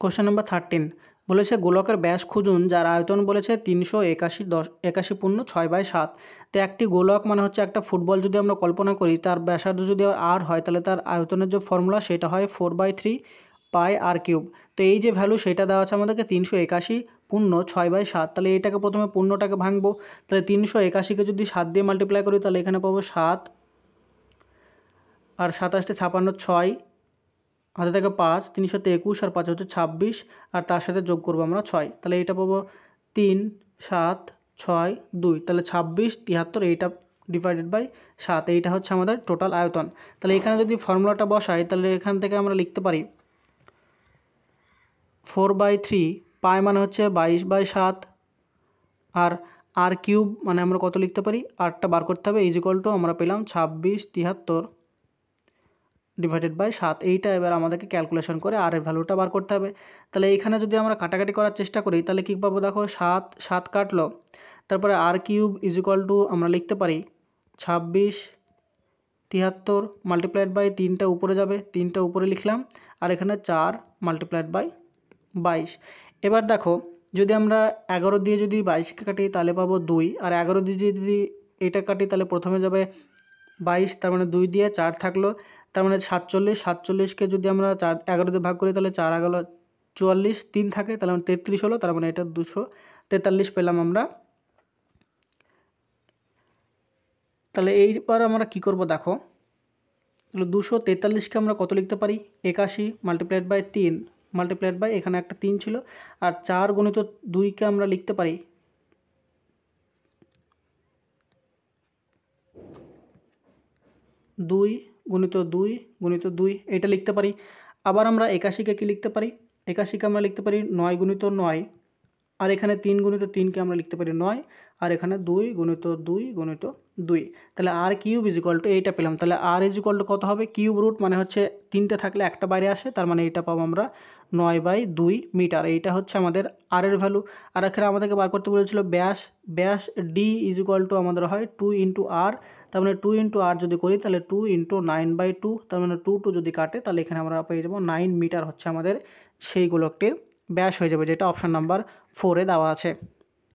Question number 13 বলেছে গোলকের ব্যাস খুঁজুন, যার আয়তন বলেছে 381.6/7। তো একটি গোলক মানে হচ্ছে একটা ফুটবল যদি আমরা কল্পনা করি, তার ব্যাসার্ধ যদি আর হয় তাহলে তার আয়তনের যে ফর্মুলা সেটা হয় 4/3 পাই আর কিউব। তো এই যে ভ্যালু সেটা দেওয়া আছে আমাদেরকে 381.6/7। তাহলে এটাকে প্রথমে পূর্ণটাকে ভাঙবো, তাহলে 381কে যদি 7 দিয়ে মাল্টিপ্লাই করি তাহলে এখানে পাবো 7, আর 27 56 6, হাতে থেকে 5, 321 আর 5 হচ্ছে 26, আর তার সাথে যোগ করবো আমরা 6, তাহলে এইটা পাবো 3 7 6 2, তাহলে 26 73, এইটা ডিভাইডেড বাই 7, এইটা হচ্ছে আমাদের টোটাল আয়তন। তাহলে এখানে যদি ফর্মুলাটা বসাই তাহলে এখান থেকে আমরা লিখতে পারি 4/3 পাই মানে হচ্ছে 22/7, আর আর কিউব মানে আমরা কত লিখতে পারি, আরটা বার করতে হবে, ইজ ইকুয়াল টু আমরা পেলাম 26 73 ডিভাইডেড বাই 7। এইটা এবার আমাদেরকে ক্যালকুলেশন করে আর এর ভ্যালুটা বার করতে হবে। তাহলে এইখানে যদি আমরা কাটাকাটি করার চেষ্টা করি তাহলে কী পাবো, দেখো 7 7 কাটলো, তারপরে আর কিউব ইজ ইকুয়াল টু আমরা লিখতে পারি 26 73 মাল্টিপ্লাইড বাই 3টা উপরে যাবে, 3টা উপরে লিখলাম, আর এখানে 4 মাল্টিপ্লাইড বাই 22। এবার দেখো যদি আমরা 11 দিয়ে যদি 22কে কাটি তাহলে পাবো 2, আর 11 দিয়ে যদি এটা কাটি তাহলে প্রথমে যাবে 22, তার মানে 2 দিয়ে 4 থাকলো, তার মানে 47, 47কে যদি আমরা 11 দিয়ে ভাগ করি তাহলে 4 গেল 44, 3 থাকে তাহলে 33 হলো, তার মানে এটা 243 পেলাম আমরা। তাহলে এইবার আমরা কি করব দেখো, তাহলে 243কে আমরা কত লিখতে পারি, 81 মাল্টিপ্লাইড বাই 3 মাল্টিপ্লাইড বাই এখানে একটা 3 ছিল, আর 4 গুণিত 2কে আমরা লিখতে পারি 2 গুণিত 2 গুণিত 2, এটা লিখতে পারি। আবার আমরা 81কে কী লিখতে পারি, 81কে আমরা লিখতে পারি 9 গুণিত 9, আর এখানে 3 গুণিত 3কে আমরা লিখতে পারি 9, আর এখানে 2 গুণিত 2 গুণিত 2, তাহলে আর কিউব ইজ ইকুয়াল টু এইটা পেলাম। তাহলে আর ইজ ইকুয়াল টু কত হবে, কিউব রুট মানে হচ্ছে 3টে থাকলে একটা বাইরে আসে, তার মানে এইটা পাবো আমরা 9/2 মিটার। এইটা হচ্ছে আমাদের আর এর ভ্যালু। আর এখানে আমাদেরকে বার করতে বলেছিল ব্যাস, ব্যাস ডি ইজ ইকুয়াল টু আমাদের হয় 2 ইন্টু আর, তার মানে 2 ইন্টু আর যদি করি তাহলে 2 ইন্টু 9/2, তার মানে 2 যদি কাটে তাহলে এখানে আমরা পেয়ে যাবো 9 মিটার হচ্ছে আমাদের সেই গোলকটির ব্যাস হয়ে যাবে, যেটা অপশান নাম্বার 4-এ দেওয়া আছে।